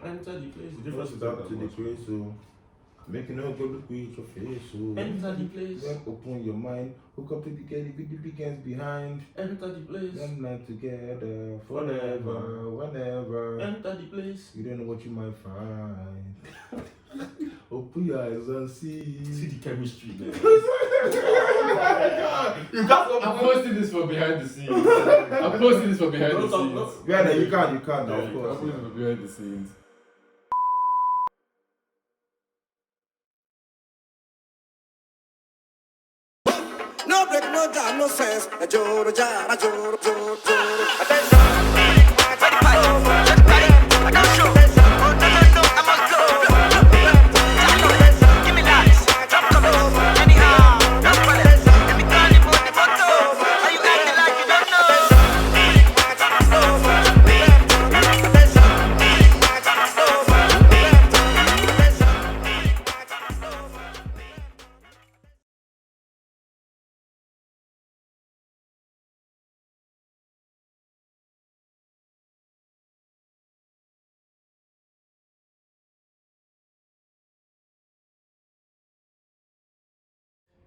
Enter the place. The difference is up to the place, so making no go look with your face, so enter the place. Then open your mind, hook up to the girl with the weekends behind. Enter the place. Them not together forever, whenever. Enter the place. You don't know what you might find. Open your eyes and see. See the chemistry there. You can't. I'm posting this for behind the scenes. I'm posting this for behind the scenes. Yeah, no, you can't, Yeah, of I'm course. posting it for behind the scenes. No break, no jam, no sense. A joro, jara, joro, joro, joro. Attention.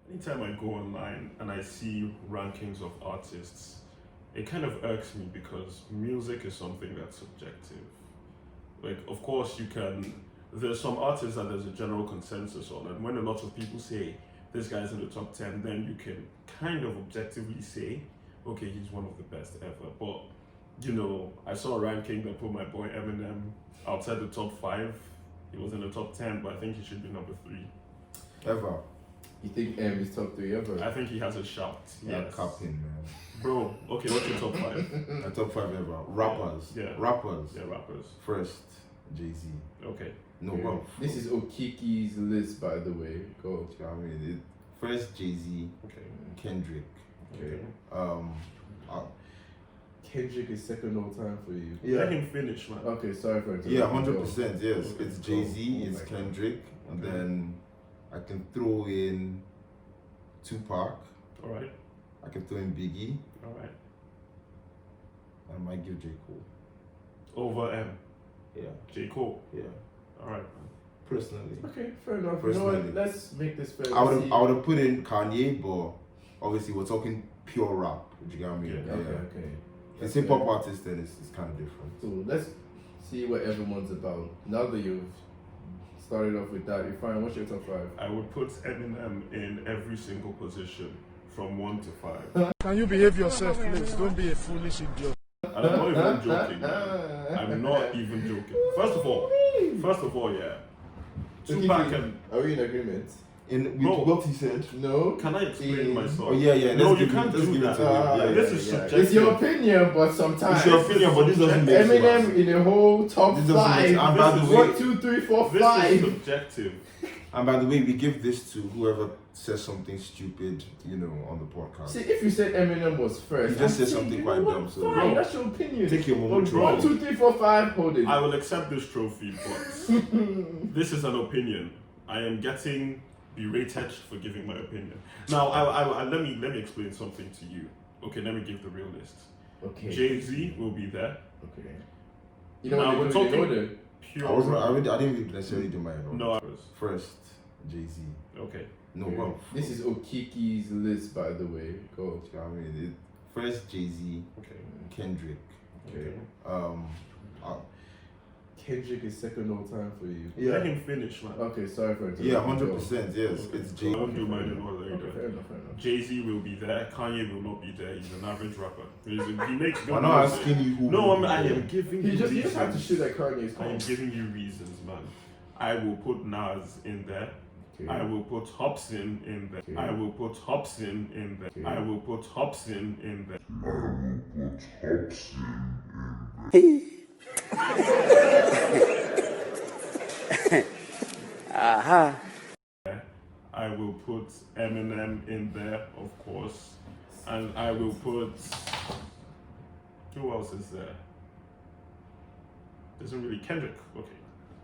Anytime I go online and I see rankings of artists, it kind of irks me because music is something that's subjective. Like, of course, there's some artists that there's a general consensus on, and when a lot of people say this guy's in the top 10, then you can kind of objectively say, okay, he's one of the best ever. But, I saw a ranking that put my boy Eminem outside the top 5. He was in the top 10, but I think he should be number 3. Ever. You think M is top 3 ever? I think he has a shout. Yeah, Yes. capping, man. Bro, okay, what's your top 5? A top 5 ever. Rappers. Yeah. Rappers. Yeah, rappers. First, Jay-Z. Okay. No, Okay. bro. This is Okiki's list, by the way. Go. I mean, first Jay-Z, Okay. Kendrick. Okay. Kendrick is second all time for you. Let him finish, man. Okay, sorry for interrupting. Yeah, 100%. Yes, Okay. it's Jay-Z, Oh it's my God. Kendrick, and Okay. then I can throw in Tupac. All right. I can throw in Biggie. All right. I might give J. Cole. Over M. Yeah, J. Cole. yeah. All right. Personally, Okay, fair enough. You know Personally. what? Let's make this fair. I Let's see. would have put in Kanye, but obviously we're talking pure rap. Do you get what I mean? Yeah. Okay. It's hip hop artist, then it's kind of different. So let's see what everyone's about. Now that you've started off with that, you're fine. What's your top 5? I would put Eminem in every single position from 1 to 5. Can you behave yourself, please? Don't be a foolish idiot. And I'm not even joking, man. I'm not even joking. First of all, yeah. Tupac and... Are we in agreement? No. what he said. No. Can I explain myself? Oh yeah. No, let's you give can't let's do give it that. to him. This is subjective. It's your opinion, but sometimes It's your opinion, but this doesn't make sense. Eminem in a whole top This doesn't make 5. sense. And by the way, 1, 2, 3, 4, This 5. is subjective. And by the way, we give this to whoever says something stupid, on the podcast. See, if you said Eminem was first, You just I'd said say, something you quite know what? dumb, so Fine, bro, that's your opinion. take your moment. Bro. 1, 2, 3, 4, 5. Hold it. I will accept this trophy, but this is an opinion. I am getting berated for giving my opinion. Now, let me explain something to you. Okay, let me give the real list. Okay. Jay-Z will be there. Okay. You know Now what we're they're doing in talking order? pure. I didn't necessarily do my own. No, I was. First, Jay-Z. Okay. No, Okay. bro. This is Okiki's list, by the way. Go. I mean, first Jay-Z, Okay. Kendrick. Okay. Kendrick is second all time for you. Let him finish, man. Okay, sorry for interrupting. Yeah, 100%. Yes, Okay. it's I Jay. won't do mine in order Okay, either. fair enough. Jay-Z will be there. Kanye will not be there. He's an average rapper. He makes good I'm not music. asking you who. No, will I be am there. giving You you just reasons. have to shoot at Kanye's I am comments. giving you reasons, man. I will put Nas in there. Okay. I will put Hopsin in there. Okay. I will put Hopsin in there. Okay. I will put Hopsin in there. I will put Eminem in there, of course. And I will put... Who else is there? Isn't really Kendrick. Okay.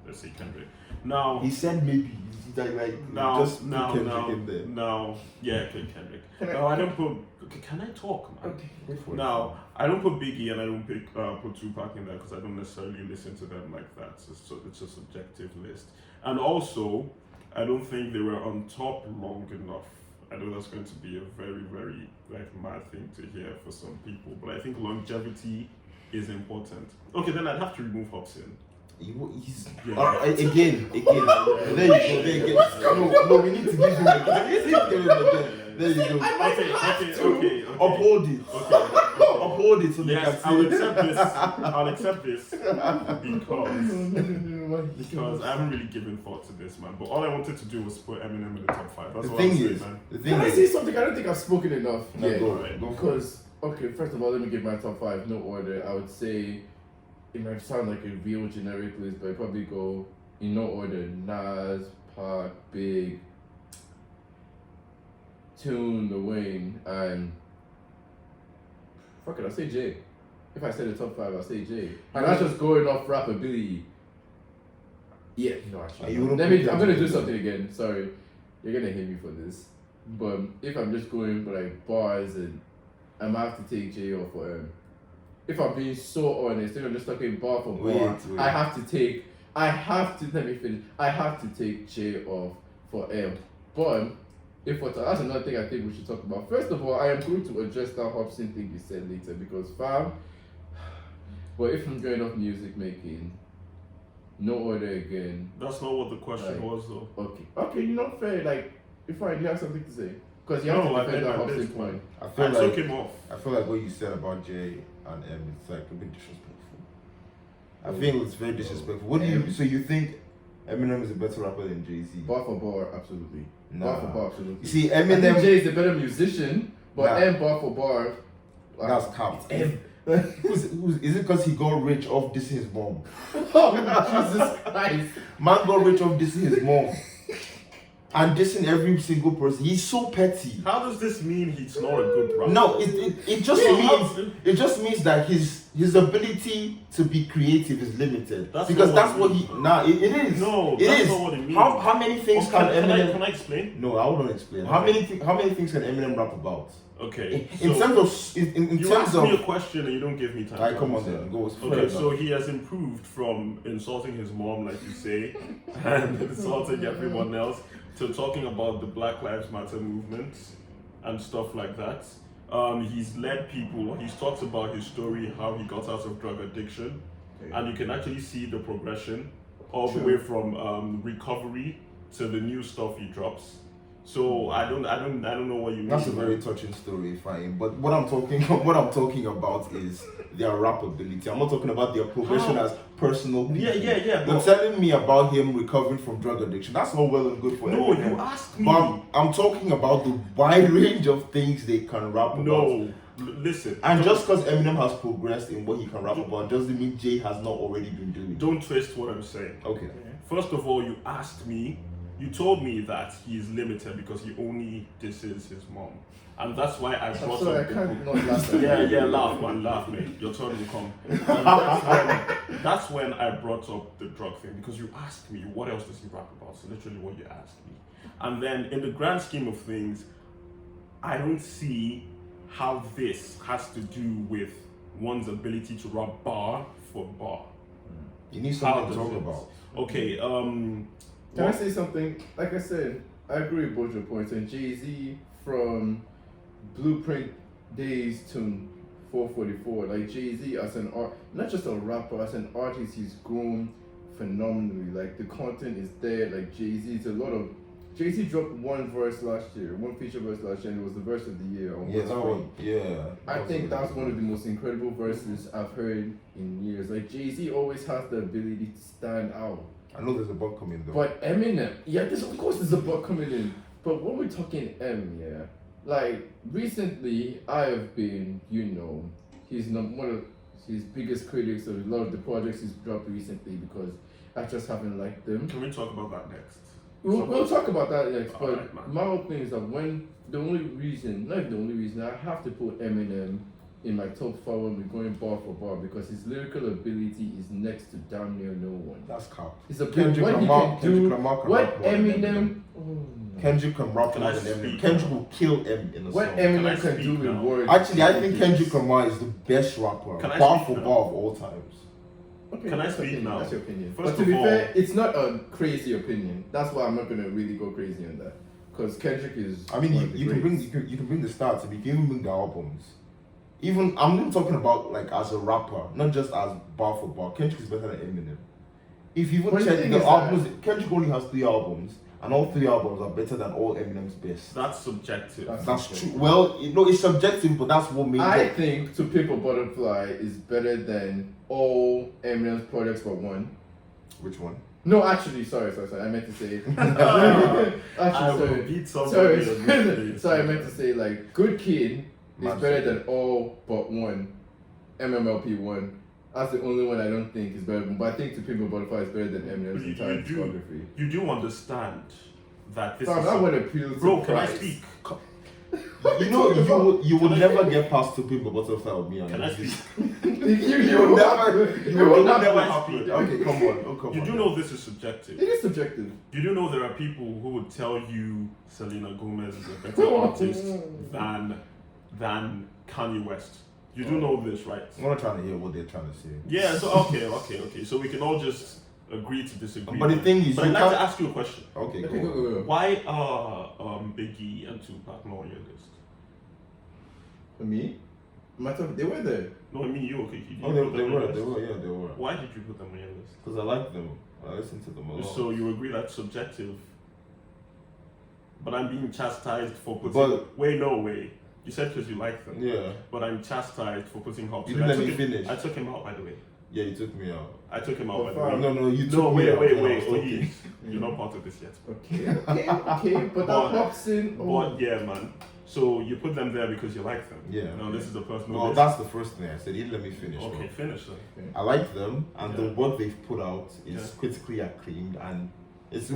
let's say Kendrick. Now, He said maybe. Like, now, just put now, Kendrick now, in there. now, yeah, okay, Kendrick. No, I don't put. Okay, can I talk, man? Okay, go for it. Now, I don't put Biggie and I don't put Tupac in there because I don't necessarily listen to them like that. It's a subjective list. And also, I don't think they were on top long enough. I know that's going to be a very, very like mad thing to hear for some people, but I think longevity is important. Okay, then I'd have to remove Hopsin. He's Yeah. again. There you go. There you go. No, we need to give him a There you go. Okay. Uphold it. Okay. Uphold it so they Yes, can I'll see. accept this. I'll accept this because I haven't really given thought to this, man. But all I wanted to do was put Eminem in the top 5. That's The what I was thing saying, is, man. Can I say something? I don't think I've spoken enough No, yet. go for Because, okay, first of all, let me give my top 5, no order. I would say, it might sound like a real generic list, but I'd probably go in no order: Nas, Pac, Big, Tune, Lil Wayne, and fuck it, I'll say Jay. If I say the top 5, I'll say Jay. And that's just going off rapability. Yeah, no, actually. You wouldn't Let me. put I'm gonna Jay. do something again. Sorry, you're gonna hate me for this, but if I'm just going for like bars, and I'm gonna have to take Jay off for M. If I'm being so honest, if I'm just talking bar for bar, Wait. I have to let me finish. I have to take Jay off for M. But that's another thing I think we should talk about. First of all, I am going to address that Hopsin thing you said later because fam. But if I'm going off music making, no order again. That's not what the question Like, was, though. Okay, you're not fair. Like, if I you have something to say, because you have No, to I defend made that my Hopsin best point. I I feel took like him off. what you said about Jay and M is like a bit disrespectful. I feel it's very disrespectful. What do you? So you think Eminem is a better rapper than Jay-Z? Bar for bar, absolutely. Bar for bar, absolutely. You see, I think Eminem. Jay is a better musician, but Nah. M bar for bar. That's cap. M. Who's, is it because he got rich off dissing his mom? Oh, Jesus Christ. Man got rich off dissing his mom. And dissing every single person. He's so petty. How does this mean he's not a good rapper? No, it just means that his ability to be creative is limited. That's because not that's what what it he it is. No, it that's is. not what it means. How many things can Eminem Can I explain? No, I wouldn't explain. Okay. How many things can Eminem rap about? Okay. In terms of in you terms ask of me a question and you don't give me time. Alright, to come on answer. then, go. Okay, so he has improved from insulting his mom, like you say, and insulting everyone else, to talking about the Black Lives Matter movement and stuff like that. He's led people. He's talked about his story, how he got out of drug addiction, and you can actually see the progression all the way from recovery to the new stuff he drops. So I don't know what you mean. That's a very touching story, fine. But what I'm talking about is their rap ability. I'm not talking about their progression as personal people. Yeah. You're But telling me about him recovering from drug addiction. That's not well and good for no, Eminem. you asked me. But I'm talking about the wide range of things they can rap about. No, listen. And don't- just because Eminem has progressed in what he can rap about doesn't mean Jay has not already been doing. don't twist what I'm saying. Okay. First of all, you asked me. You told me that he is limited because he only disses his mom, and that's why I brought Sorry, I up the can't book. not laugh. Yeah, laugh, man, laugh, mate. Your turn will come. And that's when I brought up the drug thing because you asked me what else does he rap about. So literally what you asked me, and then in the grand scheme of things, I don't see how this has to do with one's ability to rap bar for bar. You need How something to does talk it- about. Okay, Can I say something? Like I said, I agree with both your points. And Jay-Z from Blueprint Days to 444, like Jay-Z as an art, not just a rapper, as an artist, he's grown phenomenally. Like the content is there. Like Jay-Z dropped one verse last year, one feature verse last year, and it was the verse of the year on Yeah, What's that Free. one. Yeah. I think that's one of the most incredible verses I've heard in years. Like Jay-Z always has the ability to stand out. I know there's a bug coming though. But Eminem, of course there's a buck coming in. But when we're talking M, yeah, like recently I have been, he's one of his biggest critics of a lot of the projects he's dropped recently because I just haven't liked them. can we talk about that next? We'll talk about that next, but Alright, man. my whole thing is that not the only reason, I have to put Eminem in my top 5 when we're going bar for bar because his lyrical ability is next to damn near no one. That's cap. It's a big Kendrick what he Lamar- can Kendrick do. Lamar can What rap more than Eminem. Oh, no. Kendrick can rap Can more I than Eminem. speak Kendrick now? will kill M in a What song. Can I Eminem can speak do with now? words. Actually, I think Kendrick Lamar is the best rapper, Can I bar speak for now? bar of all times. Okay, Can I that's speak opinion. now? That's your opinion. First But to of be all- fair, it's not a crazy opinion. That's why I'm not gonna really go crazy on that. Because Kendrick is. I mean, one you, of the you can bring greats. you can bring the stats, and you can even bring the albums. Even I'm not talking about like as a rapper, not just as bar for bar. Kendrick is better than Eminem. If you But even the check thing the is albums, Kendrick only has 3 albums, and all 3 albums are better than all Eminem's best. That's subjective. That's true. Well, it's subjective, but that's what made I it. think To Pimp a Butterfly is better than all Eminem's projects but one. Which one? No, actually, sorry. I meant to say. I will Actually, beat sorry. somebody Sorry, on this day. sorry, I meant to say like Good Kid is Magic. better than all but one. MMLP one. That's the only one I don't think is better. But I think To Pimp a Butterfly is better than Eminem's You- entire you do- discography. You do understand that this Fam, is. that one appeals to Bro, can I price. speak? You know, you will Can I never speak? get past To Pimp a Butterfly with me. Can I speak? You will never. You will Can I never speak? happen. Okay, come on. Oh, come You on. do know this is subjective. It is subjective. You do know there are people who would tell you Selena Gomez is a better artist than Kanye West. You do know this, right? I'm not trying to hear what they're trying to say. Yeah. So okay. So we can all just agree to disagree. But the thing is, but you I'd like to can't- ask you a question. Okay, Okay, go on. go. Why are Biggie and Tupac not on your list? For me, they were there. No, I mean you, Okiki. Oh, they were. Why did you put them on your list? Because I like them. I listen to them a lot. So you agree that's subjective? But I'm being chastised for putting. But- Wait, no way. You said because you like them. Yeah. But I'm chastised for putting Hopsin. You didn't let me finish. I took him out, by the way. Yeah, you took me out. I took him out, Oh, by the fam. way. No, you took No, me out. wait. when I was Oh, talking. you're not part of this yet. Okay. But that Hopsin. But yeah, man. So you put them there because you like them. Yeah. No, this is a personal Well, list. that's the first thing I said. You didn't let me finish. Okay, bro. finish then. I like them, and the Yeah. work they've put out is Yeah. critically acclaimed, and it's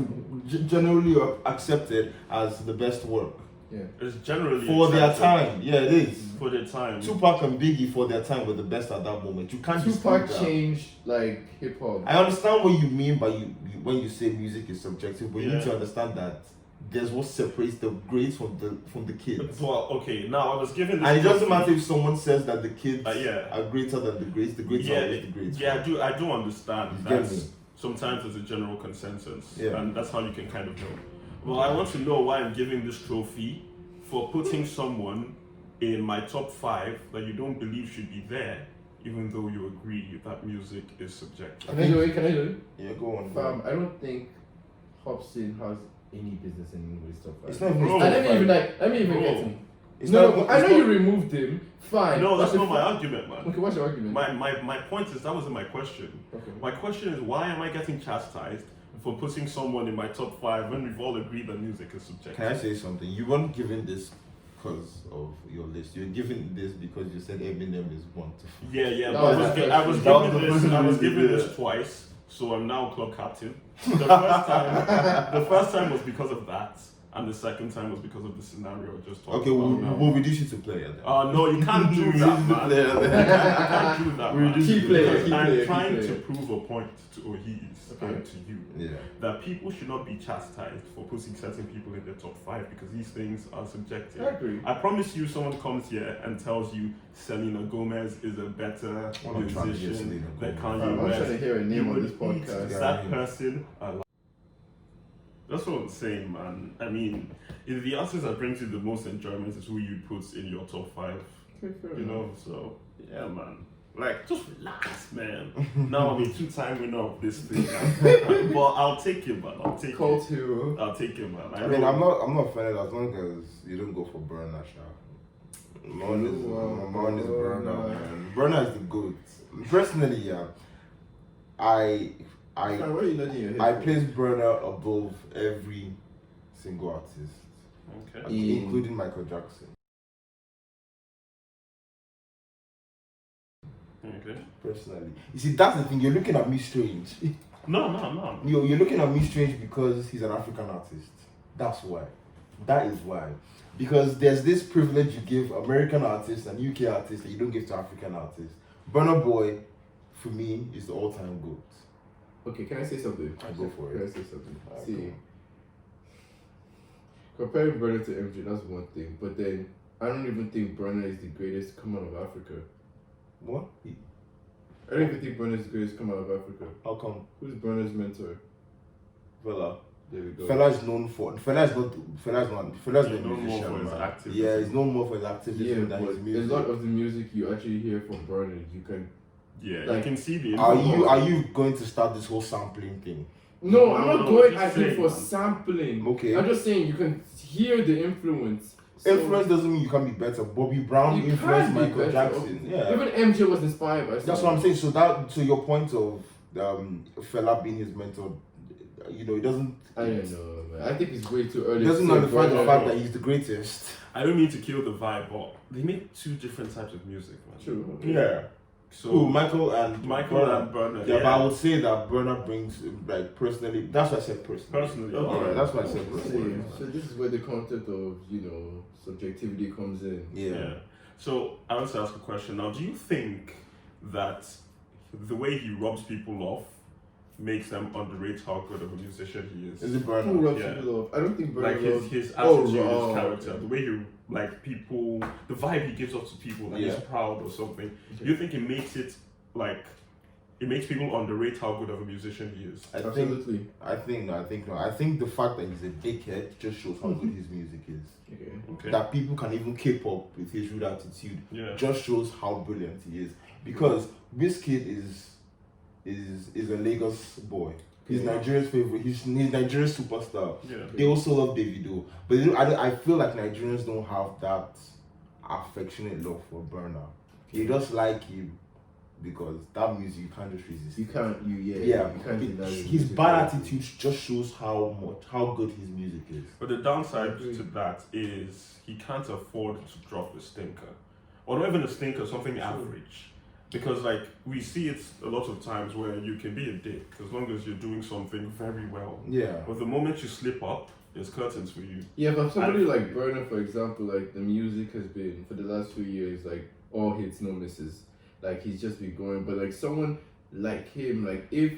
generally accepted as the best work Yeah. It's generally for their accepted. time. Yeah, it is. For their time. Tupac and Biggie for their time were the best at that moment. You can't Tupac dispute that. changed like hip hop. I understand what you mean by when you say music is subjective, but you need Yeah. to understand that there's what separates the greats from the kids. Well, okay. Now I was given this. And it doesn't trophy. matter if someone says that the kids Yeah. are greater than the greats. The greats are Yeah, always the greats. yeah, I do understand. You get That's me? sometimes there's a general consensus, Yeah. and that's how you can kind of know. Well, I want to know why I'm giving this trophy for putting someone in my top 5 that you don't believe should be there, even though you agree that music is subjective. Can I do it? Yeah, go on. Fam, I don't think Hopsin has any business in English top 5. It's not even. Bro. And let me even Bro. get him. It's No, not even- I know it's you not- removed him. Fine. No, that's But not my if- argument, man. Okay, what's your argument? My point is that wasn't my question. Okay. My question is why am I getting chastised for putting someone in my top 5 when we've all agreed that music is subjective? Can I say something? You weren't given this because of your list. You're given this because you said Eminem is 1 to 5. Yeah, That but was I was the given first this. I was reason, given yeah. this twice, so I'm now club captain. The first time was because of that, and the second time was because of the scenario I just talked Okay, about. now. we'll reduce you to player then. No, you can't do that, man. Player You then. can't do that, We man. reduce Key you to player, Because key I'm player, trying key to player. prove a point to Ohis Okay. and to you Yeah. that people should not be chastised for putting certain people in their top 5 because these things are subjective. I agree. I promise you, someone comes here and tells you Selena Gomez is a better I'm not trying to hear musician Selena than Gomez. Kanye I'm West. trying to hear a You name on would this eat podcast. that person alive. That's what I'm saying, man. I mean, if the artist that brings you the most enjoyment is who you put in your top 5, Okay, fair you enough. know. So yeah, man. Like, just relax, man. Now I'm a 2-time winner of this thing, but I'll take it, man. I'll take Cult it. hero. I'll take it, man. I mean, I'm not offended as long as you don't go for Burna, Sha. Mine is Burna, man. Burna is the goat. Personally, yeah. Fam, why are you nodding your head? I place Burna above every single artist, Okay. including Michael Jackson. Okay. Personally, you see, that's the thing. You're looking at me strange. No. You're looking at me strange because he's an African artist. That's why. That is why. Because there's this privilege you give American artists and UK artists that you don't give to African artists. Burna Boy, for me, is the all-time GOAT. Okay, can I say something? I go for Can I it. say something? Alright, See, comparing Burna to MJ, that's one thing. But then, I don't even think Burna is the greatest to come out of Africa. What? I don't even think Burna is the greatest to come out of Africa. How come? Who's Burna's mentor? Fella. There we go. Fella is known for. Fella's not He's a known more musician, for his man. activism. Yeah, he's known more for his Yeah, activism than but his a music. lot of the music you actually hear from Burna, you can. Yeah, Like, you can see the Are influence. you going to start this whole sampling thing? No, I'm not No, going just at him saying, for man. sampling. Okay. I'm just saying you can hear the influence. So Influence doesn't mean you can be better. Bobby Brown you influenced can be Michael better. Jackson. Yeah. Even MJ was inspired by That's something. what I'm saying. So your point of Fella being his mentor, it doesn't. I don't know, man. I think it's way too early. It doesn't to say nullify the Burna- fact that he's the greatest. I don't mean to kill the vibe, but they make two different types of music, man. True. Okay. Yeah. So Ooh, Michael and Burna. and Burna. Yeah, but I would say that Burna brings, like, personally. That's what I said personally. Personally, Okay. alright. That's what I said See, personally. so this is where the concept of subjectivity comes in. Yeah. So I want to ask a question now. Do you think that the way he rubs people off makes them underrate how good of a musician he is? Is it Who Burna? rubs Yeah. people off? I don't think Burna Like his rubs- attitude, Oh, his oh, character, okay. the way he people, the vibe he gives off to people, that he's Yeah. proud or something. Okay. Do you think it makes it like it makes people underrate how good of a musician he is? I think Absolutely. no. I think the fact that he's a dickhead just shows how good his music is. Okay. Okay. That people can even keep up with his rude attitude Yeah. just shows how brilliant he is. Because this kid is a Lagos boy. He's Yeah. Nigeria's favorite. He's Nigeria's superstar. Yeah. They also love Davido, but I feel like Nigerians don't have that affectionate love for Burna. They just like him because that music you can't just resist. You can't. Yeah, You can't deny his music bad quality. attitude just shows how good his music is. But the downside Agree. to that is he can't afford to drop a stinker, or not even a stinker, something average. Because like we see it a lot of times where you can be a dick as long as you're doing something very well. Yeah. But the moment you slip up, there's curtains for you. Yeah, but somebody like Burna, for example, like the music has been for the last few years, like all hits, no misses. Like he's just been going. But like someone like him, like if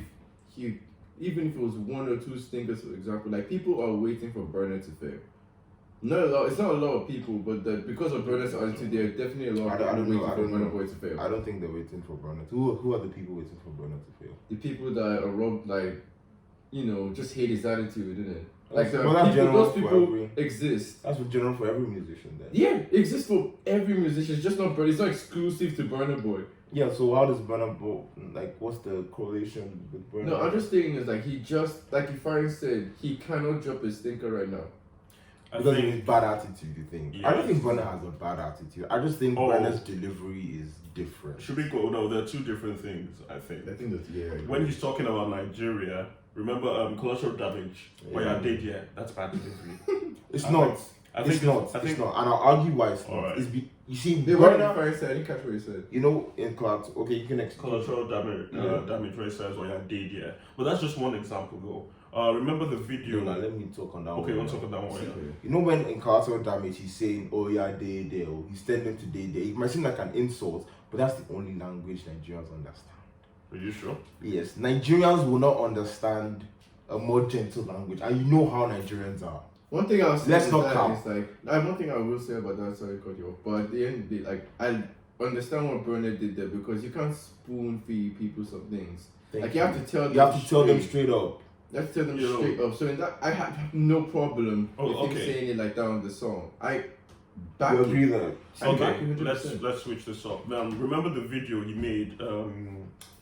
he, even if it was one or two stinkers, for example, like people are waiting for Burna to fail. Not a lot. It's not a lot of people, but because of Burna's attitude, there are definitely a lot of I people don't waiting know, I for don't Burna know. Boy to fail. I don't think they're waiting for Burna. Who are the people waiting for Burna to fail? The people that are robbed, like, just hate his attitude, isn't it? Like Well, that's people, general those for people every- exist. That's general for every musician then. Yeah, it exists for every musician. It's just not Burna. It's not exclusive to Burna Boy. Yeah, so how does Burna Boy, like, what's the correlation with Burna? No, I'm just saying is like he just like Ifeanyi said, he cannot drop his stinker right now. I Because of think his bad attitude, you think? I don't think Burna has a bad attitude. I just think Oh. Burna's delivery is different. should we go? No, there are two different things. I think I think that's when he's talking about Nigeria, remember collateral damage. Where Yeah. you're dead, yeah, that's bad delivery. It's I not. think- I think It's not. I think It's not. And I'll argue why it's not. Alright. You see, Hey, what did Burna, Ifeanyi say? I didn't catch what he said. in class, okay, you can explain. collateral damage, Yeah. damage where it says or you're dead, yeah. But that's just one example, though. Remember the video? Now, let me talk on that one. Okay, we'll talk on that one. Yeah. You know when in collateral damage he's saying, oh yeah, they, or he's telling them to they. It might seem like an insult, but that's the only language Nigerians understand. Are you sure? Yes, Nigerians will not understand a more gentle language, and you know how Nigerians are. One thing I'll say Let's is not that count. is like one thing I will say about that. Sorry, to cut you off. But at the end of the day, like I understand what Burna did there because you can't spoon feed people some things. Like you have to tell them. You have to tell them straight up. You have to tell them Yo. straight up. So in that, I have no problem Oh, with him okay. saying it like that on the song. I back You agree it. that? I back Okay, it 100%. let's switch this up. Now, remember the video he made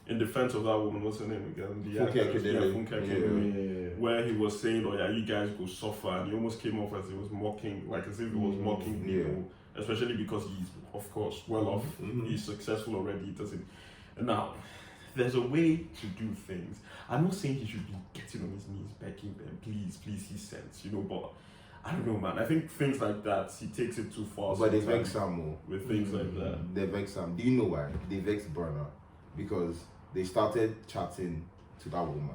in defense of that woman? What's her name again? The Funke actress, Akindele. yeah, Funke Yeah. Akindele. Where he was saying, "Oh yeah, you guys go suffer," and he almost came off as he was mocking, like as if he was mocking yeah. people, especially because he's, of course, well off, he's successful already. He doesn't. Now, there's a way to do things. I'm not saying he should be getting on his knees, begging them, please, he sends, but I don't know, man. I think things like that, he takes it too far. But they sometimes vex Samu. with things like that. They vex Sam. Do you know why? They vex Burna because they started chatting to that woman.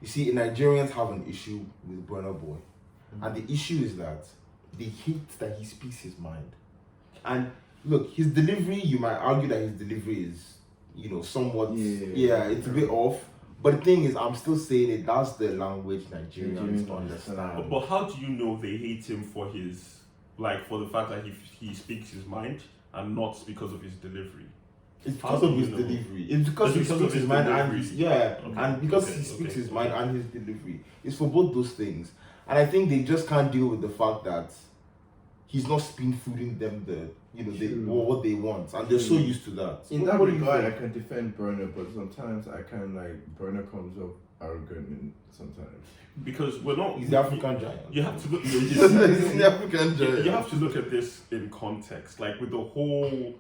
You see, Nigerians have an issue with Burna Boy, and the issue is that they hate that he speaks his mind. And look, his delivery, you might argue that his delivery is, somewhat, it's a bit off. But the thing is, I'm still saying it, that's the language Nigerians understand. But how do you know they hate him for his, for the fact that he speaks his mind and not because of his delivery? It's because of his delivery. It's because he speaks his mind and and because he speaks his mind and his delivery. It's for both those things. And I think they just can't deal with the fact that he's not spoon-feeding them what they want, and they're so used to that. In that regard, I can defend Burna, but sometimes I kind of Burna comes off arrogant sometimes. Because we're not. He's the African giant. You have to look. He's the African giant. You have to look at this in context, with the whole.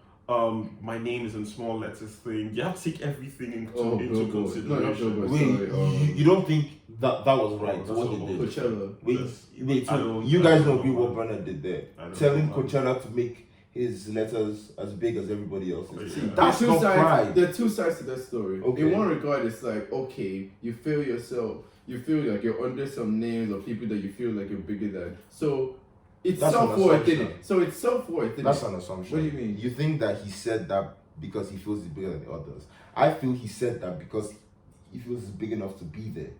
My name is in small letters thing. You have to take everything into consideration. Wait, you don't think that was right? What they did? Coachella. Wait. So you guys know what Burna did there, telling Coachella to make his letters as big as everybody else's. Yeah. That's not pride. There are two sides to that story. Okay. In one regard, it's okay, you feel yourself. You feel like you're under some names of people that you feel like you're bigger than. So it's self-worth, isn't it? So it's self-worth, isn't it? That's an assumption. What do you mean? You think that he said that because he feels he's bigger than the others. I feel he said that because he feels he's big enough to be there.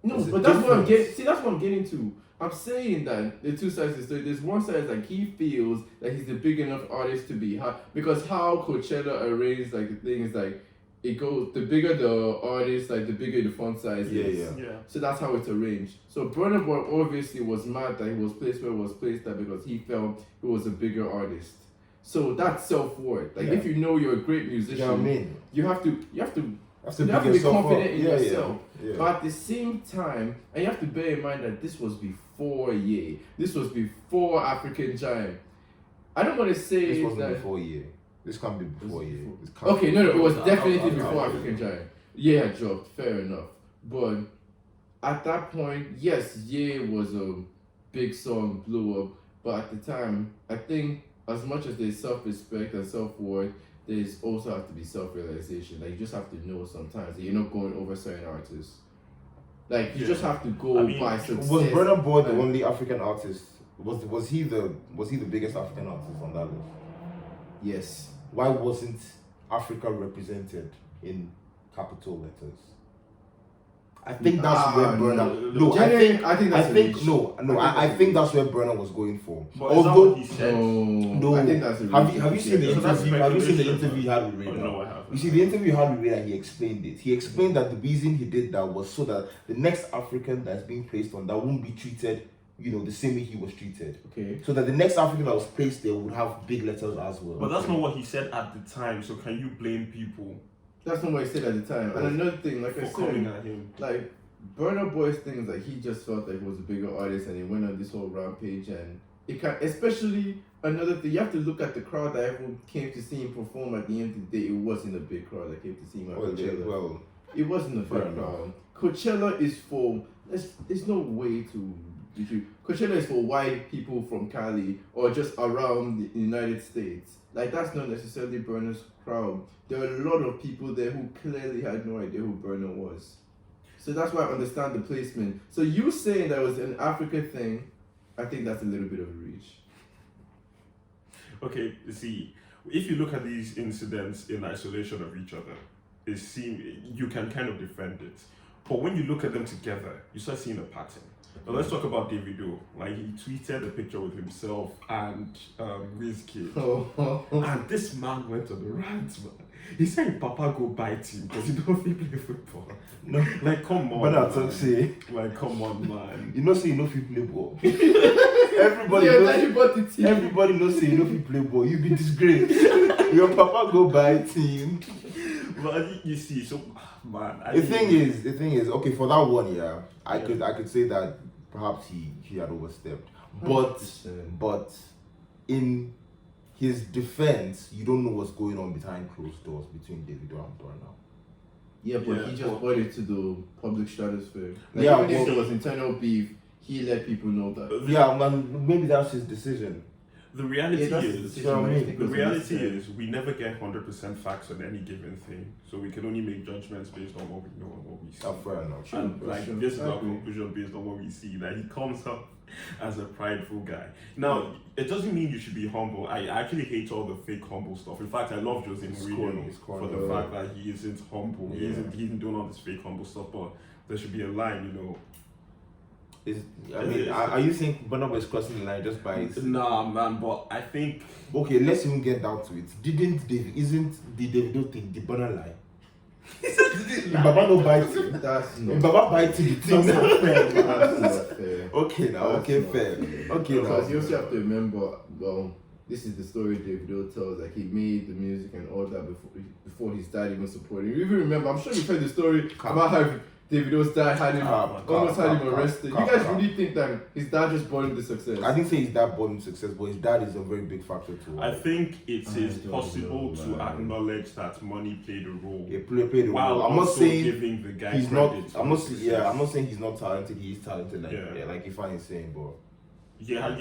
No, but that's what I'm getting. See, that's what I'm getting to. I'm saying that the two sides of the story. There's one side he feels that he's the big enough artist to be because how Coachella arranged the thing is it goes, the bigger the artist, the bigger the font size is. Yeah. So that's how it's arranged. So Burna Boy obviously was mad that he was placed where he was placed at because he felt he was a bigger artist. So that's self-worth. If you know you're a great musician, You know what I mean? you have to You have to be confident in Yeah. yourself. But at the same time, and you have to bear in mind that this was before Ye. This was before African Giant. I don't want to say This wasn't that. before Ye. This can't be before Ye. Okay, no, it was definitely before African Giant. Ye had dropped, fair enough. But at that point, yes, Ye was a big song, blew up. But at the time, I think as much as there's self-respect and self-worth, there's also have to be self-realization. You just have to know sometimes that you're not going over certain artists. You just have to go by success. Was Burna Boy the only African artist? Was he the biggest African artist on that list? Yes. Why wasn't Africa represented in capital letters? I think that's where Burna. I think that's where Burna was going for. But although he said, I think that's have you seen the interview? Have you seen the interview he had with Radar? No, I haven't. You see, the interview he had with Radar, he explained it. He explained that the reason he did that was so that the next African that's being placed on that won't be treated, the same way he was treated. Okay. So that the next African that was placed there would have big letters as well. But that's not what he said at the time. So can you blame people? That's not what he said at the time. And another thing, like I coming said, at him. Burna Boy's thing is he just felt he was a bigger artist and he went on this whole rampage and it can, especially another thing, you have to look at the crowd that everyone came to see him perform. At the end of the day, it wasn't a big crowd that came to see him at Coachella. It wasn't a big crowd. Coachella is for, there's no way to, Coachella is for white people from Cali or just around the United States. That's not necessarily Burna's crowd. There are a lot of people there who clearly had no idea who Burna was. So that's why I understand the placement. So you saying that was an Africa thing, I think that's a little bit of a reach. Okay, see, if you look at these incidents in isolation of each other, you can kind of defend it. But when you look at them together, you start seeing a pattern. Now let's talk about Davido. He tweeted a picture with himself and Wizkid. And this man went on the rant, man. He said Papa go bite him because he don't feel play football. No. Come on. But that's what say. Come on, man. You know, say you know if you play ball. Everybody knows say you know if you play ball. You be disgraced. Your papa go bite him. But you see, so man. The thing is, okay, for that one, I could say that perhaps he had overstepped. But in his defense, you don't know what's going on behind closed doors between Davido and Burna. Yeah, but he just brought it to the public stratosphere. If there was internal beef, he let people know that. Yeah, man, maybe that's his decision. The reality that's the is, decision I think the was reality necessary. is, we never get 100% facts on any given thing, so we can only make judgments based on what we know and what we see. Fair enough. And like Sure. this is I our agree. conclusion based on what we see. That he comes up as a prideful guy. Now, it doesn't mean you should be humble. I actually hate all the fake humble stuff. In fact, I love Jose It's Mourinho corny, it's corny. for the fact that he isn't humble. Yeah. He isn't doing all this fake humble stuff. But there should be a line, you know. Are you saying Burna Boy is crossing the line just by his... Nah, man. But I think Okay, let's even get down to it. Isn't the Davido thing the Burna lie? Baba no biting. That's not Baba biting the thing. That's not fair. Okay now, That's okay, not fair. Okay now. Because you also have to remember, well, this is the story Davido tells. Like he made the music and all that before his dad even supported him. You even remember? I'm sure you've heard the story about how Davido's dad had him almost had him arrested. You guys really think that his dad just brought him the success? I didn't say his dad brought him success, but his dad is a very big factor too. I think it I is don't possible know, to man. acknowledge that money played a role. He played a While role. I'm not also saying giving the guy he's not. credit I'm for not. the Yeah, success. I'm not saying he's not talented. He is talented. Like Yeah. like Ifan is saying, but Yeah,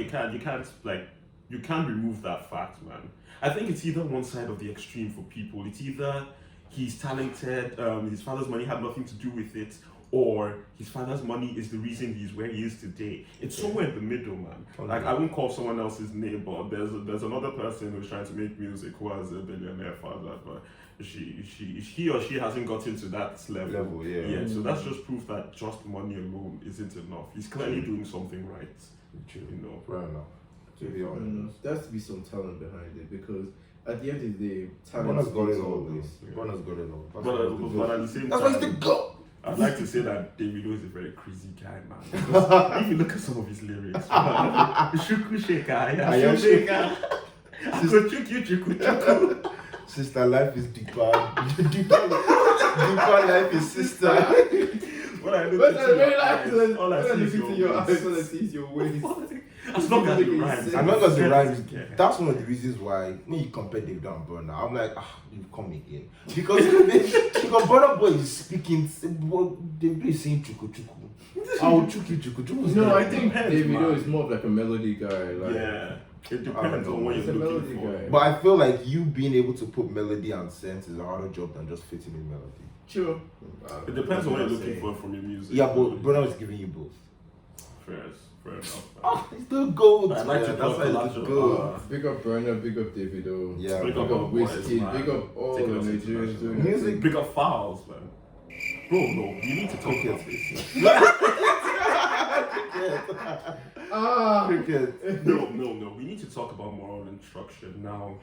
you can't remove that fact, man. I think it's either one side of the extreme for people. It's either he's talented, his father's money had nothing to do with it, or his father's money is the reason he's where he is today. It's somewhere in the middle, man. Like I won't call someone else's name, but there's another person who's trying to make music who has a billionaire father, but he or she hasn't gotten to that level. yeah. So that's just proof that just money alone isn't enough. He's clearly doing something right. True. You know. Fair enough. To be honest, There has to be some talent behind it because at the end of the day, talent Burna's got it speaks all. always. Burna's got it all. But at the same That's why he's the time, goat. I'd like to say that Davido is a very crazy guy, man. Because if you look at some of his lyrics, Shuku Sheka, I am Sheka, Chuku. Sister life is deeper. Deeper life is sister. When I look But into I your really like eyes, to all I see is your eyes, waist. all I see is your waist. As long as it rhymes. As long as it rhymes, Yeah. that's one of the reasons why when you compare Davido and Burna, I'm like, you've come again. Because Burna Boy is speaking, Davido is saying chuku chuku. I will chuku chuku chuku. No, I think Depends, Davido man. is more of like a melody guy. Like, Yeah, it depends on what He's you're a looking melody for. guy. But I feel like you being able to put melody and sense is a harder job than just fitting in melody. Sure. It depends on what you're looking for from your music. Yeah, but Burna is giving you both. Fair enough. It's the gold. I'd like to that's why it's the collateral. gold. Big up Burna, big up Davido. Yeah, Big Big up up our boys, Whiskey, man. big up all the Taking us Nigerians international. doing Music. Big up Falz, man. Bro, no, you need to talk about this. Cricket. No. We need to talk about moral instruction now.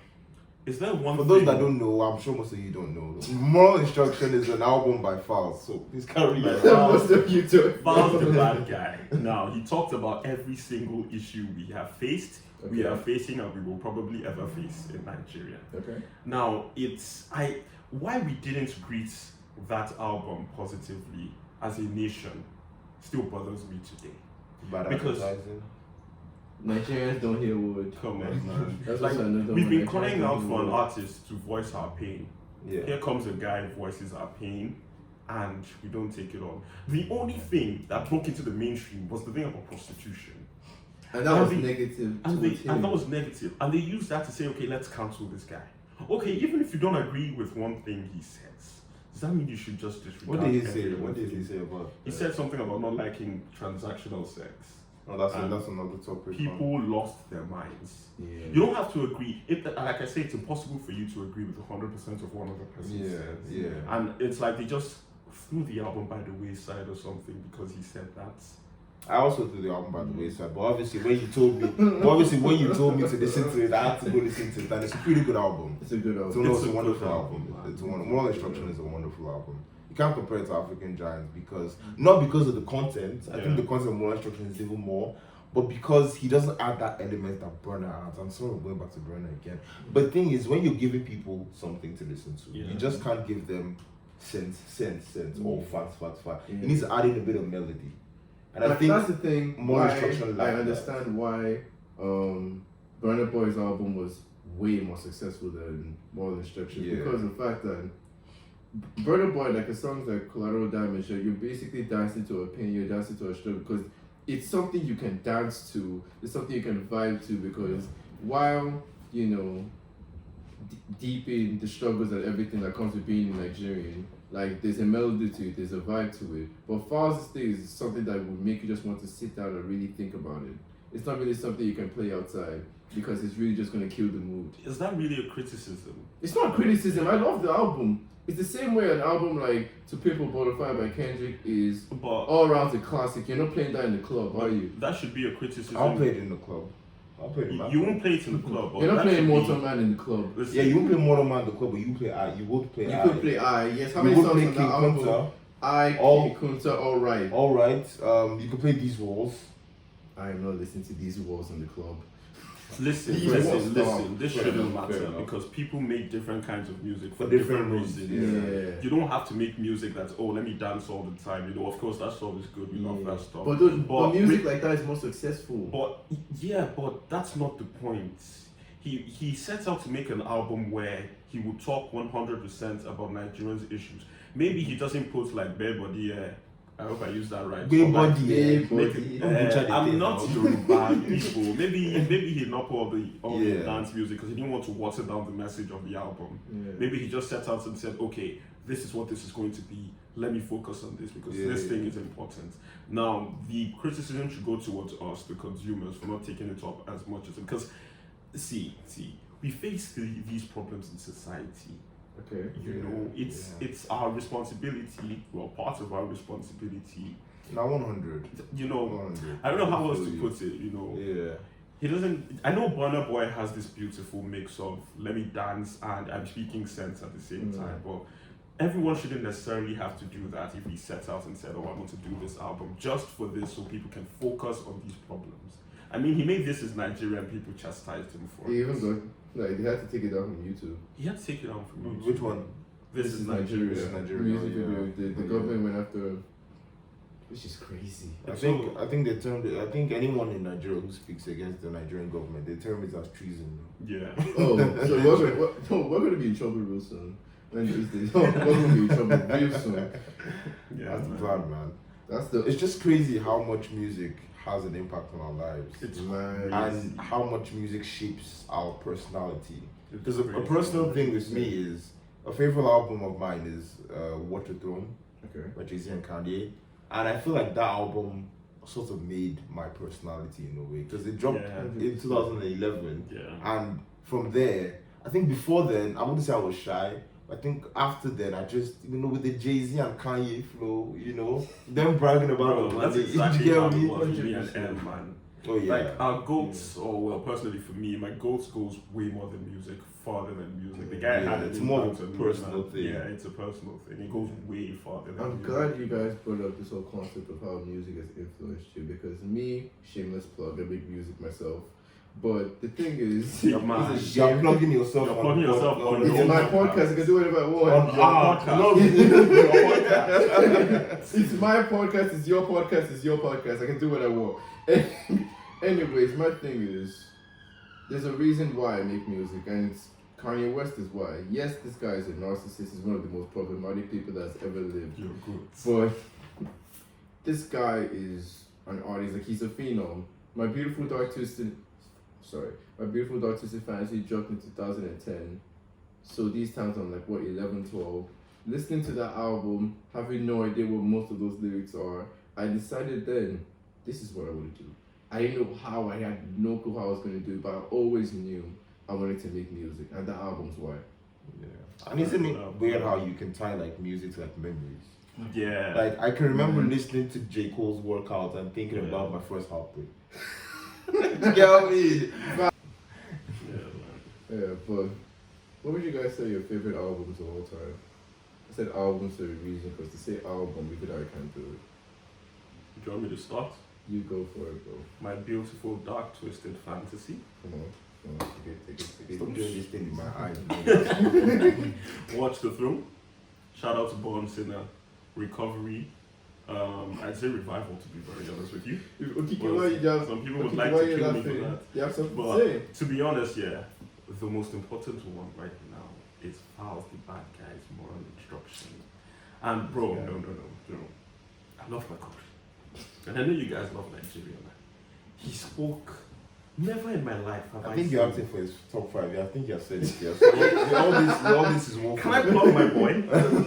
Is there one For those thing- that don't know, I'm sure most of you don't know. Moral Instruction is an album by Falz, so please carry on. Most of you do. Falz the bad guy. Now he talked about every single issue we have faced, we Okay. are facing, and we will probably ever face in Nigeria. Okay. Now why we didn't greet that album positively as a nation still bothers me today. Bad Because- advertising. Nigerians don't hear wood. Come on, man. That's Like, also another we've one. been Nigerians crying don't out hear for an wood. artist to voice our pain. Yeah. Here comes a guy who voices our pain, and we don't take it on. The only thing that broke into the mainstream was the thing about prostitution. And that was And negative And, towards him. that was negative. And they used that to say, okay, let's cancel this guy. Okay, even if you don't agree with one thing he says, does that mean you should just disregard What did he say? every What other did he thing? say about? He said something about not liking transactional sex. Oh, that's and another topic. People lost their minds. Yeah. You don't have to agree. Like I say, it's impossible for you to agree with 100% of one other person Yeah, says. yeah. And it's like they just threw the album by the wayside or something because he said that. I also threw the album by the wayside, but obviously when you told me to listen to it, I had to go listen to it, and it's a pretty good album. It's a good It's, album. it's a a wonderful good album. album, It's Moral Instruction is a wonderful album. You can't compare it to African Giants because not because of the content. I think the content of Moral Instruction is even more, but because he doesn't add that element that Burna adds. I'm sorry, I'm going back to Burna again. But the thing is, when you're giving people something to listen to, you just can't give them sense, or facts. You need to add in a bit of melody. And I think that's the thing. Moral Why Instruction I like understand why Burna Boy's album was way more successful than Moral Instruction because of the fact that Burna Boy, like a songs like Collateral Damage, you're basically dancing to a pain, you're dancing to a struggle because it's something you can dance to, it's something you can vibe to because while deep in the struggles and everything that comes with being Nigerian, like there's a melody to it, there's a vibe to it. But Falz's thing is something that would make you just want to sit down and really think about it. It's not really something you can play outside because it's really just gonna kill the mood. Is that really a criticism? It's not criticism. I love the album. It's the same way an album like To Pimp a Butterfly by Kendrick is But all around a classic. You're not playing that in the club, are you? that should be a criticism. I'll play it in the club. I'll play it in my You club. won't play it in the club. But You're not that playing should Mortal be- Man in the club. Listen, Yeah, you won't play Mortal Man in the club, but you play I. You would play You I. could play I. Yes, how You many would songs play on King that album? Kunta. I, All- King Kunta, all right. All right. You can play These Walls. I am not listening to these walls in the club. listen. Yeah, This fair shouldn't enough, fair matter enough. because people make different kinds of music for For different different reasons. reasons, Yeah. You don't have to make music that's let me dance all the time. Of course that stuff is good. We love that stuff. But music like that is more successful. But that's not the point. He sets out to make an album where he would talk 100% about Nigerians' issues. Maybe he doesn't put like bare body. I hope I used that right. Gay Or, like, body. Gay make body. it- Don't butcher the I'm thing not now. Yoruba people. Maybe he not put all the Yeah. dance music because he didn't want to water down the message of the album. Yeah. Maybe he just set out and said, okay, this is what this is going to be. Let me focus on this because Yeah, this yeah. thing is important. Now, the criticism should go towards us, the consumers, for not taking it up as much as because see, we face these problems in society. Okay. It's our responsibility. Well, part of our responsibility. Now 100. 100. I don't know how else to Fully. put it. Yeah. He doesn't. I know Burna Boy has this beautiful mix of let me dance and I'm speaking sense at the same time. But everyone shouldn't necessarily have to do that if he sets out and said, "Oh, I want to do this album just for this, so people can focus on these problems." I mean, he made this as Nigerian people chastised him for He it. even got like they had to take it down from YouTube. He had to take it out from YouTube. Which one? This is Nigeria. This is Nigeria, Music yeah. video. The Yeah. government went after, which is crazy. I think they termed it. I think anyone in Nigeria who speaks against the Nigerian government, they term it as treason. Yeah. Oh, so we're gonna be in trouble real soon. When these days, we're gonna be in trouble real soon. Yeah. That's the man. plan, man. That's the. It's just crazy how much music has an impact on our lives. It's Man. And how much music shapes our personality. It's Because a crazy. personal thing with me is a favorite album of mine is Watch Your Throne Okay. by Jay-Z and Kanye, and I feel like that album sort of made my personality in a way because it dropped Yeah. in 2011, Yeah. and from there, I think before then I wouldn't say I was shy. I think after then I just with the Jay-Z and Kanye flow, them bragging about Bro, the that's money. exactly You how get it me? was with me and L, man. Oh yeah. Like our goats, or well, personally for me, my goats goes way more than music, farther than music. The guy Yeah, had it's an more of impact a on me, personal man. thing. Yeah, it's a personal thing. It goes way farther than I'm music. glad you guys brought up this whole concept of how music has influenced you because me, shameless plug, I make music myself. But the thing is, Yeah, man. it's a You're shame. plugging yourself. You're plugging yourself on It's your my own podcast. I can do whatever I want. On our podcast. no, Your podcast. It's my podcast. It's your podcast. It's your podcast. I can do what I want. Anyways, my thing is, there's a reason why I make music, and it's Kanye West is why. Yes, this guy is a narcissist. He's one of the most problematic people that's ever lived. You're good. But this guy is an artist. Like he's a phenom. My Beautiful Dark Twisted Fantasy dropped in 2010. So these times I'm like, what, 11, 12? Listening to that album, having no idea what most of those lyrics are, I decided then, this is what I want to do. I didn't know how, I had no clue how I was going to do it, but I always knew I wanted to make music, and that album's why. Yeah. And isn't it weird how you can tie like music to like memories? Yeah. Like I can remember listening to J. Cole's Workout and thinking about my first heartbreak. You get what I mean? Yeah, man. Yeah, but what would you guys say your favorite albums of all time? I said albums for a reason, because to say album, even I can't do it. Do you want me to start? You go for it, bro. My Beautiful Dark Twisted Fantasy. Come on, take it. Stop doing this thing in my eyes. Watch the Throne. Shout out to Born Sinner. Recovery. I'd say Revival, to be very honest with you. Okiki, Well, why you just? some people would Okiki, like why to you kill me laughing? for that. You have something But to say? to be honest, yeah, the most important one right now is Falz the Bad Guy's Moral Instruction. And bro, no. I love my country. And I know you guys love Nigeria, man. He spoke Never in my life have I. I think seen- you're asking for his top 5. Yeah, I think you said it. Yeah. So all this is one. Can I plug my boy?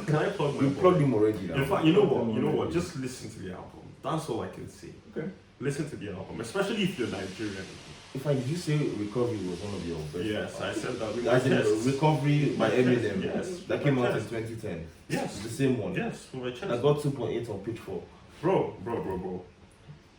Can I plug my You boy? plugged him already now. In fact, you know what? You know what? Just listen to the album. That's all I can say. Okay. Listen to the album, especially if you're Nigerian. If I did you say Recovery was one of your best? Yes, I said that. As in Yes. Recovery by Eminem. Yes. That came out in 2010. Yes. The same one. Yes, for my chest. I got 2.8 on Pitchfork. Bro.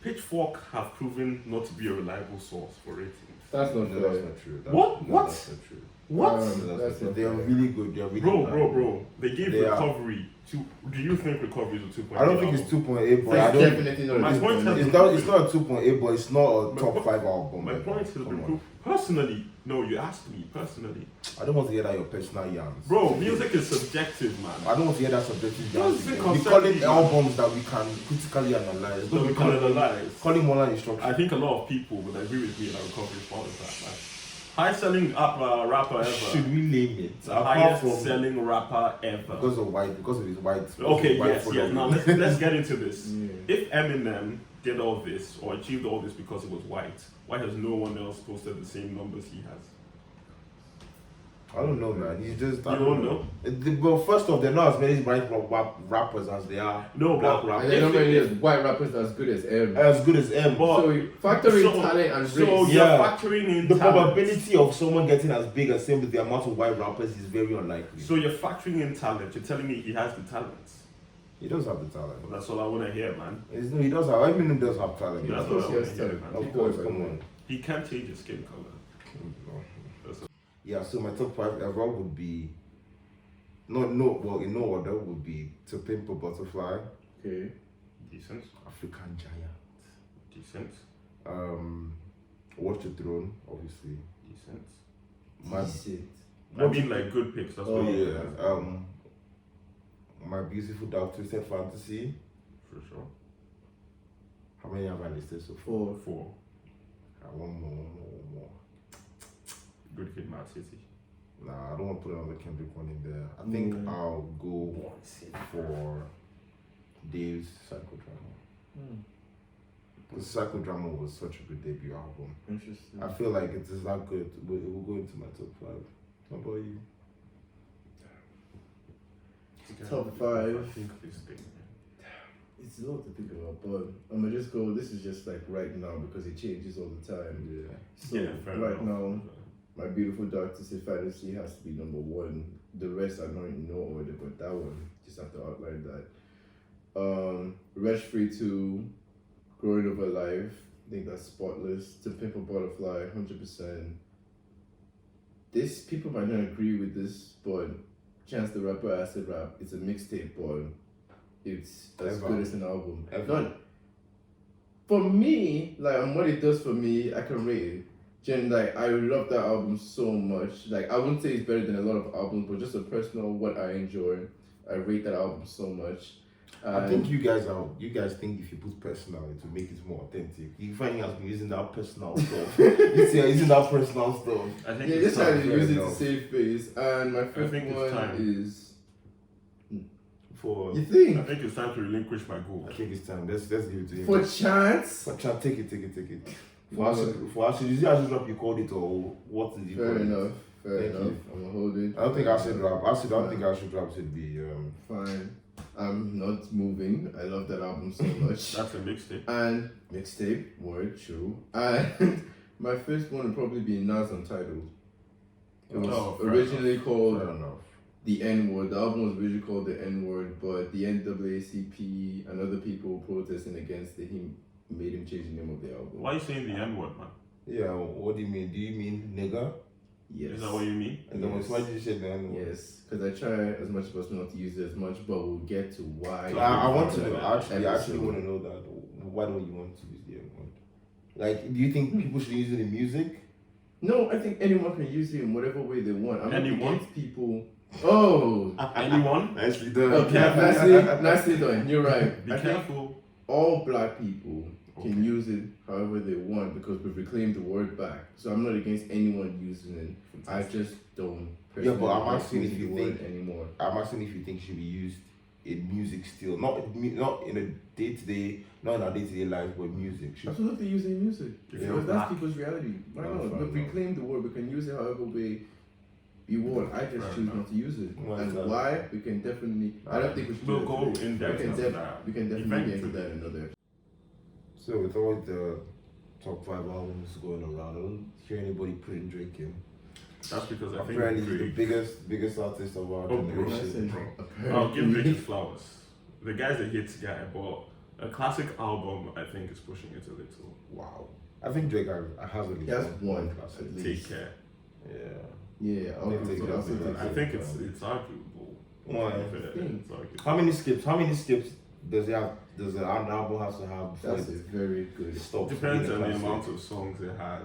Pitchfork have proven not to be a reliable source for ratings. That's not No, fair. that's not true. What? What? That's not true. What? That's not They are fair. really good. They are really Bro. They gave They are. Recovery to. Do you think Recovery is a 2.8? I don't think it's 2.8, but I It's don't. definitely not. My a point disappointment. has- It's not a 2.8, but it's not a My top po- 5 album. My point has Come been on. proved. Personally, no, you asked me personally. I don't want to hear that your personal yams. Bro, music is subjective, man. I don't want to hear that subjective Don't yams. think We call it conceptually. albums that we can critically analyze. No, we call it analyze. Call it moral instruction. I think a lot of people would agree with me that Recovery is part of that, man. Highest selling rapper ever. Should we name it? The Apart highest from selling rapper ever. because of his white. Okay, white yes. following. Now let's get into this. Yeah. If Eminem did all this or achieved all this because he was white, why has no one else posted the same numbers he has? I don't know, man. He's just. I You don't know? Well, first off, there are not as many white rappers as there are No, black but- rappers. And there are not many white rappers as good as M. As good as M. But- So factor in So- talent and So race. you're Yeah. factoring in The talent. probability of someone getting as big as same with the amount of white rappers is very unlikely. So you're factoring in talent. You're telling me he has the talent. He does have the talent. Well, that's all I want to hear, man. He does have. Eminem does have talent. Yeah, Of that's course what he I has want to hear, talent. man. Of course, come on. He can't change his skin color. That's Yeah, so my top 5 ever would be well, in no order would be To Pimp a Butterfly, Okay. decent. African Giant, Decent. Watch the Throne, obviously. Decent. My Decent. I mean, like good picks. That's what you yeah, My Beautiful Dark Twisted Fantasy. for sure. How many have I listed so far? 4. One more. Good Kid, Mad City. Nah, I don't want to put another Kendrick one in there. I think Mm. I'll go for Dave's Psychodrama. Because Psychodrama was such a good debut album. Interesting. I feel like it is that good. It will go into my top 5. How about you? Top 5. I think this thing. It's a lot to think about, but I'm gonna just go. This is just like right now because it changes all the time. Yeah. So Yeah, fair right enough. now, My Beautiful Dark Twisted Fantasy has to be number 1. The rest are not in no order, but that one just have to outline that. Rush Free 2, Growing Over Life. I think that's spotless. To Pimp a Butterfly, 100%. This people might not agree with this, but Chance the Rapper Acid Rap. It's a mixtape, but it's as Ever. good as an album. Ever. Not for me, like, and what it does for me, I can rate it. Like, I love that album so much. Like, I wouldn't say it's better than a lot of albums, but just a personal what I enjoy. I rate that album so much. I think you guys think if you put personal, it will make it more authentic. You find he has been using that personal stuff. You see, using that personal stuff. I think yeah, it's just trying time. to fair use it to enough. save face. And my first think it's one time. is. For You I think? think it's time to relinquish my goal. I think it's time. Let's give it to him. For Chance? For chat, take it. Wow. For acid, is it acid rap you called it or what did you Fair call it? enough. Fair Thank enough. you. I'm gonna hold it. I don't think acid rap. I don't think acid rap should be. Fine. I'm not moving. I love that album so much. That's a mixtape. And mixtape, word, true. And my first one would probably be Nas Untitled. It was Oh, fair originally called Fair enough. The N-Word. The album was originally called The N-Word, but the NAACP and other people protesting against it, he made him change the name of the album. Why are you saying the N word, man? Yeah. What do you mean? Do you mean nigga? Yes. Is that what you mean? And then Yes. why did you say the N-word? Yes, because I try as much as possible not to use it as much, but we'll get to why. So I want to Yeah. know. I actually Episode. want to know that. Why don't you want to use the N-word? Like, do you think people should use it in music? No, I think anyone can use it in whatever way they want. I'm Anyone? not against people. Oh, Anyone? Nicely done. okay, nicely done. You're right. Be I think careful. all black people can Okay. use it however they want because we've reclaimed the word back. So I'm not against anyone using it. I just don't. Yeah, but I'm personally asking like if using you the word think- anymore. I'm asking if you think it should be used in music still, not in a day-to-day, not in our day-to-day lives, but music. Absolutely using music. Because that's people's reality. Why No, not? fine, Look, reclaim the word. We can use it however way you want. I just choose not to use it. Well, and exactly. why? We can definitely. I don't think we should. We'll do go that. in depth We can, into that. we can definitely get into Eventually. that another. So with all the top 5 albums going around, I don't hear anybody putting Drake in. That's because I think Apparently Drake, the biggest artist of our Oh, bro. generation. I'll give Drake his flowers. The guy's a hits guy, but a classic album I think is pushing it a little. Wow. I think Drake has at least He has one classic. at least. Take care. Yeah. Yeah, I'll Take take it. it. I'll take it. I think it's arguable. Why? It's arguable. How many skips does it have? Does an album have to have before That's a it very good. stops? Depends being a on the classic? amount of songs it has.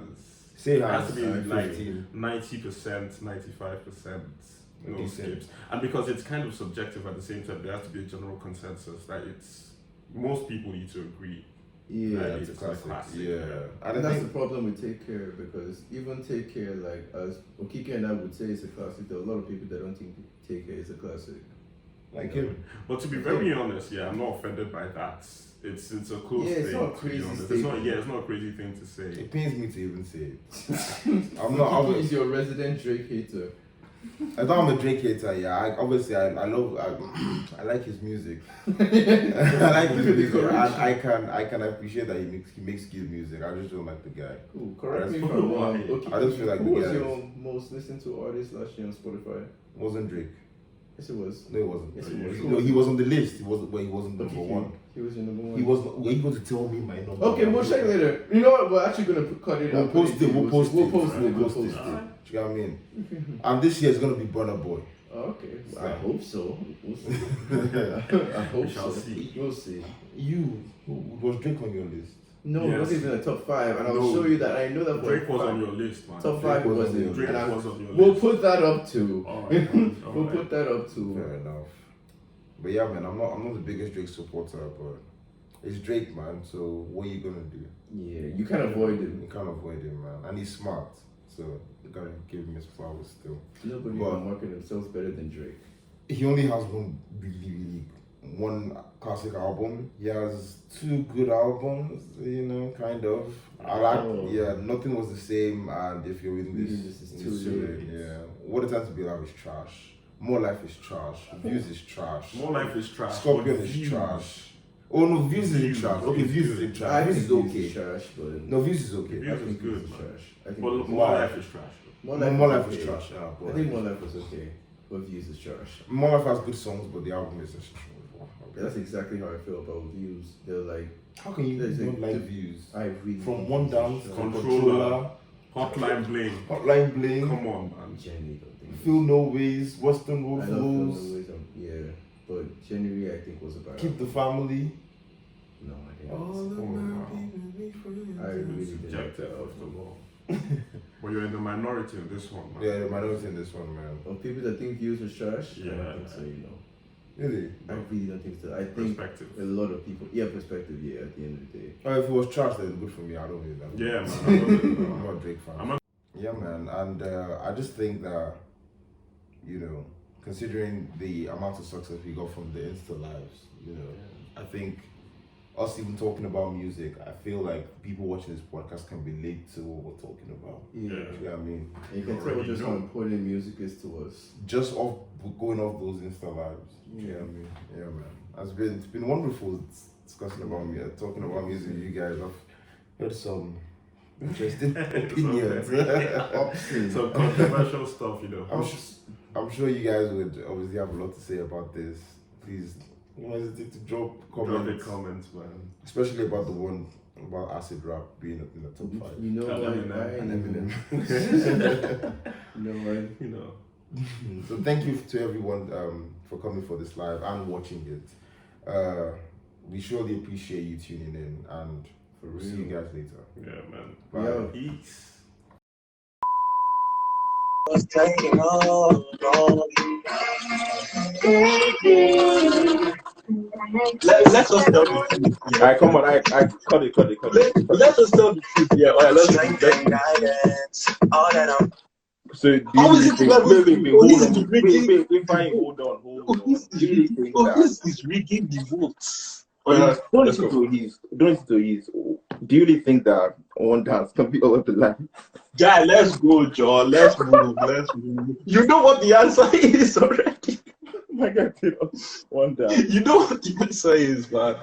Say It has to be like 15. 90%, 95%, no Decent. skips. And because it's kind of subjective at the same time, there has to be a general consensus that it's most people need to agree. Yeah, that It's it's a a classic. classic. Yeah. and I that's the think problem with Take Care, because even Take Care, like as Okiki and I would say, it's a classic. There are a lot of people that don't think Take Care is a classic. like him. But to be very honest, yeah, I'm not offended by that. It's a close Yeah, thing. it's not a to be crazy honest. statement. It's not a crazy thing to say. It pains me to even say it. I'm not. Okiki is your resident Drake hater. I thought I'm a Drake hater. Yeah, I love. I like his music. I like his music, and I can appreciate that he makes good music. I just don't like the guy. Cool. Correct me if That's I'm wrong. why. Okiki, I just feel like who the was guy your most listened to artist last year on Spotify? It wasn't Drake. Yes, it was. No, it wasn't. Yes, it was. No, he was on the list. He wasn't number Okiki. one. He was your number one. He was. Were you going to tell me my number? Okay, we'll check later. You know what? We're actually gonna cut it. We'll and post put it. We'll post it. We'll post it. We'll We'll post post it. it. Do you know what I mean? And this year is gonna be Burna Boy. Okay, I Yeah. hope so. We'll see. I hope We shall so. see. We'll see. Was Drake on your list? No, it Yes. wasn't even a top 5, and I'll No. show you that. I know that for a Drake was fact. on your list, man. Top Drake 5 was on wasn't. your Drake And I- was on your We'll list. put that up too. Alright, We'll alright. put that up too. Fair enough. But yeah, man, I'm not the biggest Drake supporter, but it's Drake, man. So what are you gonna do? Yeah, you can't avoid You it. can't avoid him, man, and he's smart. So you gotta give him his flowers still. Nobody But- can market themselves better than Drake. He only has one classic album. He has 2 good albums, kind of. Oh. Nothing was the same, and if you're in Really, this, this is in too this late. shit, yeah. What it has to be like is trash. More Life is trash. Views is trash. More Life is trash. Scorpion but is Views- trash. Oh no, Views isn't Views. trash. Okay, Views Views is isn't I trash. Views think is Views okay. is trash, but No, Views is okay. Views I is think good, Views is man. trash. I think But Views is More trash. Life is trash. More More Life okay. is trash. Yeah, I think More Life was okay, but Views is trash. More Life has good songs, but the album is just trash. That's exactly how I feel about Views. They're like, How can you There's a not like diff- Views? I really From think One Views is Down, trash. Controller. Hotline Bling. Hotline Bling, Come on, man. Genuinely don't think. Feel No Ways, Western I Road love Rules, Feel No Ways, yeah, but genuinely I think was about. Keep the Family. No, I didn't. Oh, I really didn't like Subjective, that first album. of all. But you're in the minority in this one, man. Yeah, the minority in this one, man. Of people that think Views was trash, I Yeah. don't think so. Really? I really don't think so. I think Perspective. a lot of people, perspective, yeah. At the end of the day, Oh, if it was trash, then good for me. I don't really know. Yeah, man. I'm not a Drake fan. I'm a- Yeah, man, and I just think that, considering the amount of success we got from the Insta lives, I think us even talking about music, I feel like people watching this podcast can relate to what we're talking about. yeah. You know what I mean? And you can tell already just how know. important music is to us. Just going off those Insta lives. You know what I mean? Yeah, man. It's been wonderful discussing about me, talking about music with you guys. I've heard some interesting opinions. Hopsin. Some controversial stuff, I'm sure you guys would obviously have a lot to say about this. Please don't hesitate to drop Drop the comments, comments, man. especially about the one about acid rap being in the top 5. You know And what? Eminem. And Eminem. You know what? You know. So thank you to everyone for coming for this live and watching it. We surely appreciate you tuning in, and we'll see you guys later. Yeah, man. Bye. Yeah. Peace. Was taking all Let's just tell the truth. Alright, come on, I cut it. Let's just tell the truth. Yeah, alright, let's strength and guidance. All that I'm So do How you is it think? level? Fine, hold on. This is rigging the votes. Don't Let's listen go. to his. Don't listen to his. Do you really think that one dance can be all of the line? Guy, let's go, Joe. Let's move. You know what the answer is already. My God, one dance. You know what the answer is, man.